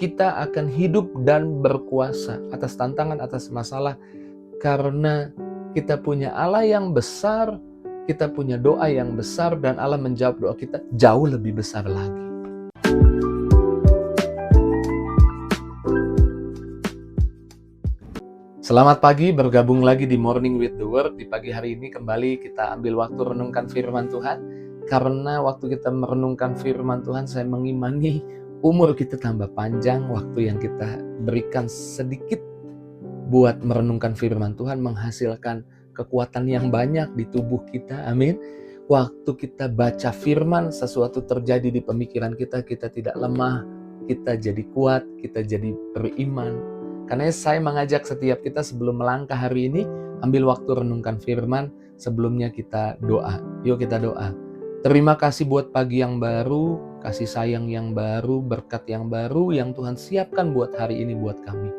kita akan hidup dan berkuasa atas tantangan, atas masalah. Karena kita punya Allah yang besar, kita punya doa yang besar, dan Allah menjawab doa kita jauh lebih besar lagi. Selamat pagi, bergabung lagi di Morning with the Word. Di pagi hari ini kembali kita ambil waktu renungkan firman Tuhan. Karena waktu kita merenungkan firman Tuhan, saya mengimani umur kita tambah panjang. Waktu yang kita berikan sedikit buat merenungkan firman Tuhan menghasilkan kekuatan yang banyak di tubuh kita. Amin. Waktu kita baca firman, sesuatu terjadi di pemikiran kita, kita tidak lemah, kita jadi kuat, kita jadi beriman. Karena saya mengajak setiap kita sebelum melangkah hari ini, ambil waktu renungkan firman, sebelumnya kita doa. Yuk kita doa. Terima kasih buat pagi yang baru, kasih sayang yang baru, berkat yang baru yang Tuhan siapkan buat hari ini buat kami.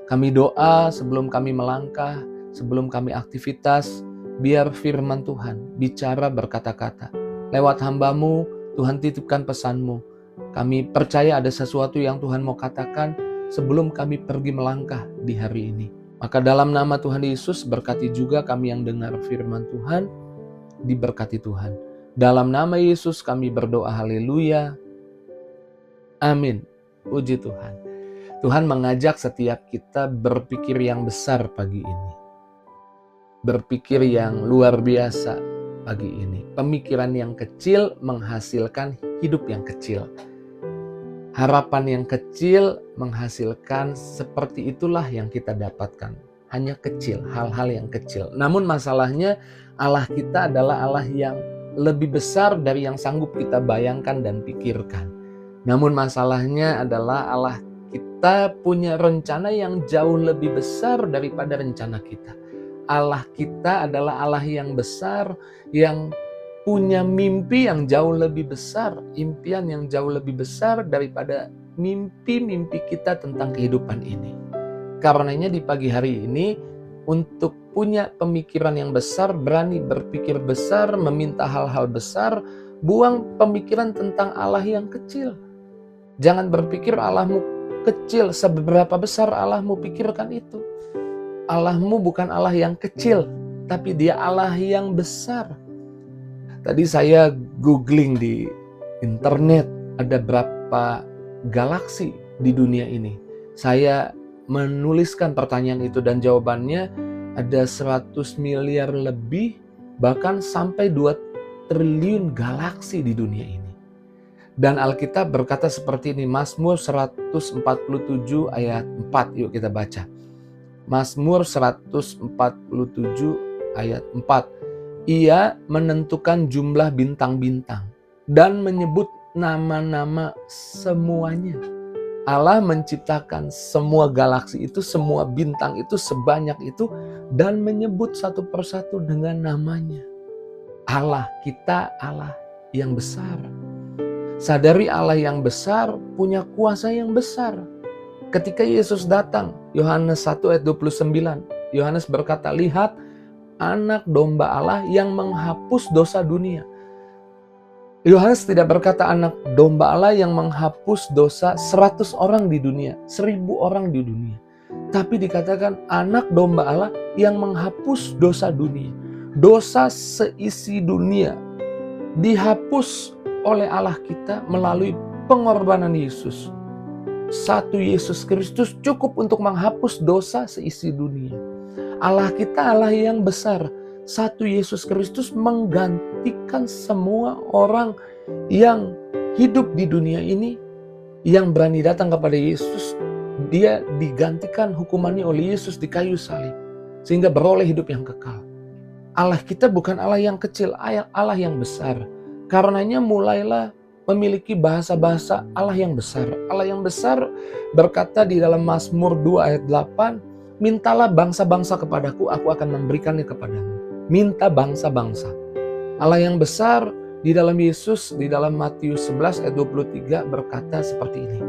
Kami doa sebelum kami melangkah, sebelum kami aktivitas, biar firman Tuhan bicara berkata-kata. Lewat hamba-Mu, Tuhan titipkan pesan-Mu. Kami percaya ada sesuatu yang Tuhan mau katakan sebelum kami pergi melangkah di hari ini. Maka dalam nama Tuhan Yesus, berkati juga kami yang dengar firman Tuhan, diberkati Tuhan. Dalam nama Yesus kami berdoa, haleluya. Amin. Puji Tuhan. Tuhan mengajak setiap kita berpikir yang besar pagi ini. Berpikir yang luar biasa pagi ini. Pemikiran yang kecil menghasilkan hidup yang kecil. Harapan yang kecil menghasilkan seperti itulah yang kita dapatkan. Hanya kecil, hal-hal yang kecil. Namun masalahnya Allah kita adalah Allah yang lebih besar dari yang sanggup kita bayangkan dan pikirkan. Namun masalahnya adalah Allah kita punya rencana yang jauh lebih besar daripada rencana kita. Allah kita adalah Allah yang besar, yang punya mimpi yang jauh lebih besar, impian yang jauh lebih besar daripada mimpi-mimpi kita tentang kehidupan ini. Karenanya di pagi hari ini, untuk punya pemikiran yang besar, berani berpikir besar, meminta hal-hal besar, buang pemikiran tentang Allah yang kecil. Jangan berpikir Allahmu kecil, seberapa besar Allahmu, pikirkan itu. Allahmu bukan Allah yang kecil, tapi Dia Allah yang besar. Tadi saya googling di internet, ada berapa galaksi di dunia ini. Saya menuliskan pertanyaan itu dan jawabannya ada 100 miliar lebih, bahkan sampai 2 triliun galaksi di dunia ini. Dan Alkitab berkata seperti ini, Mazmur 147 ayat 4, yuk kita baca. Mazmur 147 ayat 4. Ia menentukan jumlah bintang-bintang dan menyebut nama-nama semuanya. Allah menciptakan semua galaksi itu, semua bintang itu, sebanyak itu, dan menyebut satu persatu dengan namanya. Allah kita Allah yang besar. Sadari Allah yang besar punya kuasa yang besar. Ketika Yesus datang, Yohanes 1 ayat 29, Yohanes berkata, lihat anak domba Allah yang menghapus dosa dunia. Yohanes tidak berkata anak domba Allah yang menghapus dosa 100 orang di dunia, 1000 orang di dunia. Tapi dikatakan anak domba Allah yang menghapus dosa dunia. Dosa seisi dunia dihapus oleh Allah kita melalui pengorbanan Yesus. Satu Yesus Kristus cukup untuk menghapus dosa seisi dunia. Allah kita Allah yang besar. Satu Yesus Kristus menggantikan semua orang yang hidup di dunia ini, yang berani datang kepada Yesus. Dia digantikan hukumannya oleh Yesus di kayu salib, sehingga beroleh hidup yang kekal. Allah kita bukan Allah yang kecil, Allah yang besar. Karenanya mulailah memiliki bahasa-bahasa Allah yang besar. Allah yang besar berkata di dalam Mazmur 2 ayat 8, mintalah bangsa-bangsa kepadaku, aku akan memberikannya kepadamu. Minta bangsa-bangsa. Allah yang besar di dalam Yesus, di dalam Matius 11 ayat 23 berkata seperti ini.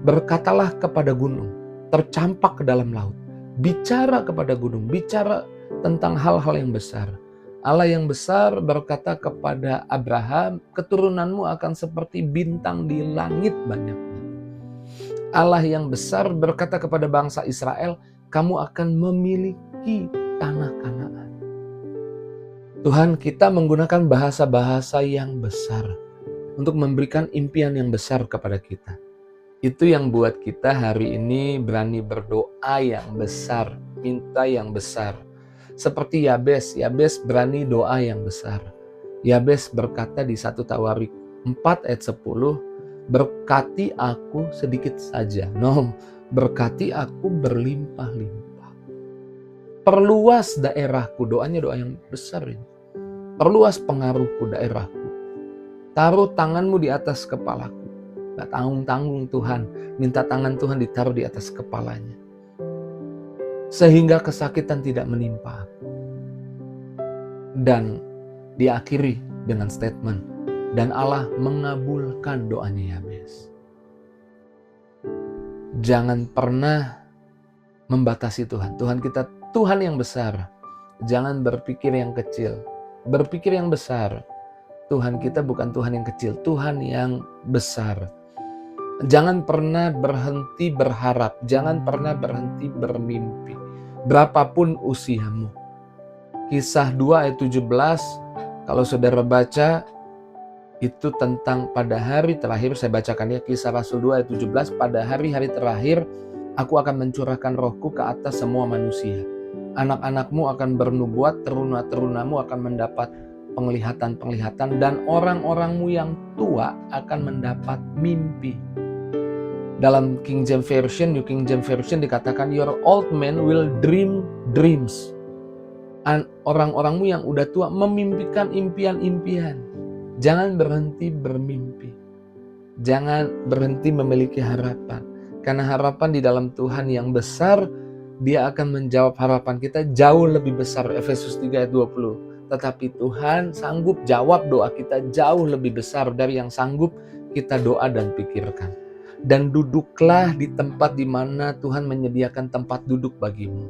Berkatalah kepada gunung, tercampak ke dalam laut. Bicara kepada gunung, bicara tentang hal-hal yang besar. Allah yang besar berkata kepada Abraham, keturunanmu akan seperti bintang di langit banyaknya. Allah yang besar berkata kepada bangsa Israel, kamu akan memiliki tanah Kanaan. Tuhan, kita menggunakan bahasa-bahasa yang besar untuk memberikan impian yang besar kepada kita. Itu yang buat kita hari ini berani berdoa yang besar, minta yang besar. Seperti Yabes berani doa yang besar. Yabes berkata di 1 Tawarik 4 ayat 10, berkati aku sedikit saja. No, berkati aku berlimpah-limpah. Perluas daerahku, doanya doa yang besar ini. Perluas pengaruhku daerahku. Taruh tanganmu di atas kepalaku. Gak tanggung-tanggung Tuhan, minta tangan Tuhan ditaruh di atas kepalanya. Sehingga kesakitan tidak menimpa aku. Dan diakhiri dengan statement, dan Allah mengabulkan doanya Yabes. Jangan pernah membatasi Tuhan. Tuhan kita Tuhan yang besar. Jangan berpikir yang kecil. Berpikir yang besar. Tuhan kita bukan Tuhan yang kecil, Tuhan yang besar. Jangan pernah berhenti berharap, jangan pernah berhenti bermimpi. Berapapun usiamu. Kisah 2 ayat 17, kalau saudara baca, itu tentang pada hari terakhir, saya bacakan ya, Kisah Rasul 2 ayat 17, pada hari-hari terakhir, aku akan mencurahkan rohku ke atas semua manusia. Anak-anakmu akan bernubuat, teruna-terunamu akan mendapat penglihatan-penglihatan, dan orang-orangmu yang tua akan mendapat mimpi. Dalam King James Version, New King James Version dikatakan, your old men will dream dreams. Orang-orangmu yang udah tua memimpikan impian-impian. Jangan berhenti bermimpi. Jangan berhenti memiliki harapan. Karena harapan di dalam Tuhan yang besar, Dia akan menjawab harapan kita jauh lebih besar. Efesus 3 ayat 20. Tetapi Tuhan sanggup jawab doa kita jauh lebih besar dari yang sanggup kita doa dan pikirkan. Dan duduklah di tempat di mana Tuhan menyediakan tempat duduk bagimu.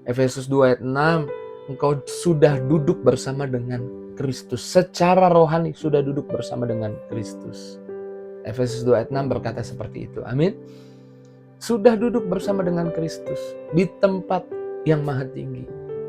Efesus 2 ayat 6, engkau sudah duduk bersama dengan Kristus. Secara rohani sudah duduk bersama dengan Kristus. Efesus 2 ayat 6 berkata seperti itu. Amin. Sudah duduk bersama dengan Kristus di tempat yang maha tinggi,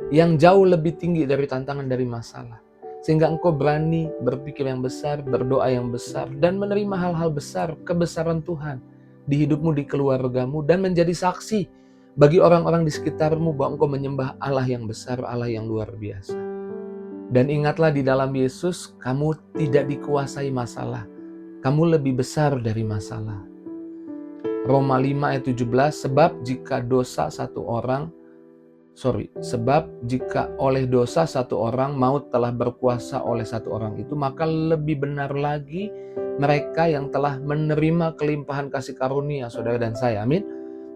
yang jauh lebih tinggi dari tantangan, dari masalah. Sehingga engkau berani berpikir yang besar, berdoa yang besar, dan menerima hal-hal besar, kebesaran Tuhan di hidupmu, di keluargamu, dan menjadi saksi bagi orang-orang di sekitarmu bahwa engkau menyembah Allah yang besar, Allah yang luar biasa. Dan ingatlah di dalam Yesus, kamu tidak dikuasai masalah. Kamu lebih besar dari masalah. Roma 5 ayat 17, sebab jika oleh dosa satu orang maut telah berkuasa oleh satu orang itu, maka lebih benar lagi mereka yang telah menerima kelimpahan kasih karunia, saudara dan saya, amin,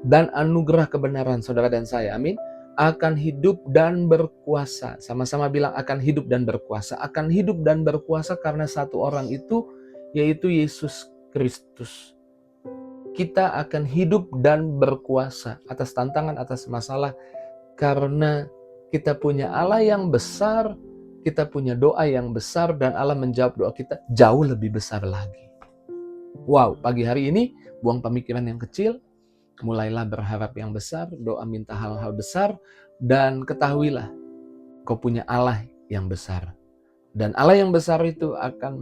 dan anugerah kebenaran, saudara dan saya, amin, akan hidup dan berkuasa. Sama-sama bilang akan hidup dan berkuasa. Akan hidup dan berkuasa karena satu orang itu, yaitu Yesus Kristus. Kita akan hidup dan berkuasa atas tantangan, atas masalah, karena kita punya Allah yang besar, kita punya doa yang besar, dan Allah menjawab doa kita jauh lebih besar lagi. Wow, pagi hari ini buang pemikiran yang kecil, mulailah berharap yang besar, doa minta hal-hal besar, dan ketahuilah kau punya Allah yang besar. Dan Allah yang besar itu akan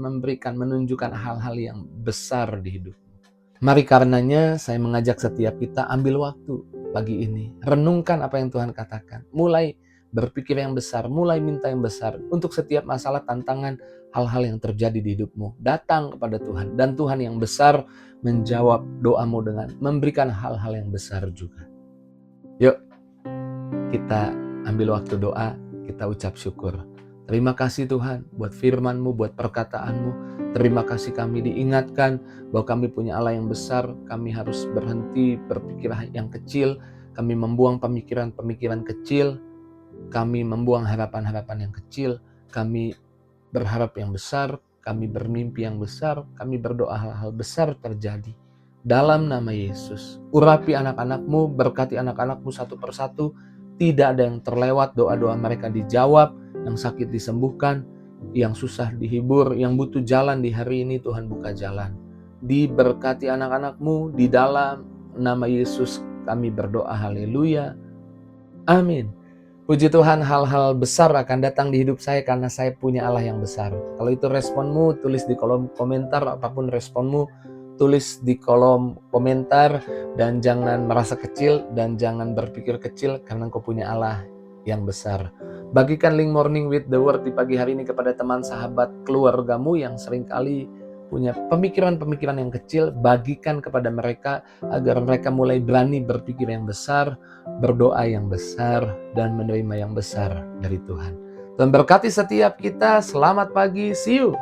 menunjukkan hal-hal yang besar di hidup. Mari karenanya saya mengajak setiap kita ambil waktu pagi ini. Renungkan apa yang Tuhan katakan. Mulai berpikir yang besar, mulai minta yang besar. Untuk setiap masalah, tantangan, hal-hal yang terjadi di hidupmu. Datang kepada Tuhan. Dan Tuhan yang besar menjawab doamu dengan memberikan hal-hal yang besar juga. Yuk, kita ambil waktu doa, kita ucap syukur. Terima kasih Tuhan buat firman-Mu, buat perkataan-Mu. Terima kasih kami diingatkan bahwa kami punya Allah yang besar. Kami harus berhenti berpikir yang kecil. Kami membuang pemikiran-pemikiran kecil. Kami membuang harapan-harapan yang kecil. Kami berharap yang besar. Kami bermimpi yang besar. Kami berdoa hal-hal besar terjadi. Dalam nama Yesus. Urapi anak-anak-Mu, berkati anak-anak-Mu satu persatu. Tidak ada yang terlewat, doa-doa mereka dijawab. Yang sakit disembuhkan, yang susah dihibur, yang butuh jalan di hari ini Tuhan buka jalan. diberkati anak-anakmu. Di dalam nama Yesus kami berdoa, haleluya, amin. Puji Tuhan, hal-hal besar akan datang di hidup saya karena saya punya Allah yang besar. Kalau itu responmu, tulis di kolom komentar. Apapun responmu, tulis di kolom komentar. Dan jangan merasa kecil dan jangan berpikir kecil karena engkau punya Allah yang besar. Bagikan link Morning with the Word di pagi hari ini kepada teman, sahabat, keluargamu yang seringkali punya pemikiran-pemikiran yang kecil. Bagikan kepada mereka agar mereka mulai berani berpikir yang besar, berdoa yang besar, dan menerima yang besar dari Tuhan. Tuhan berkati setiap kita. Selamat pagi, see you.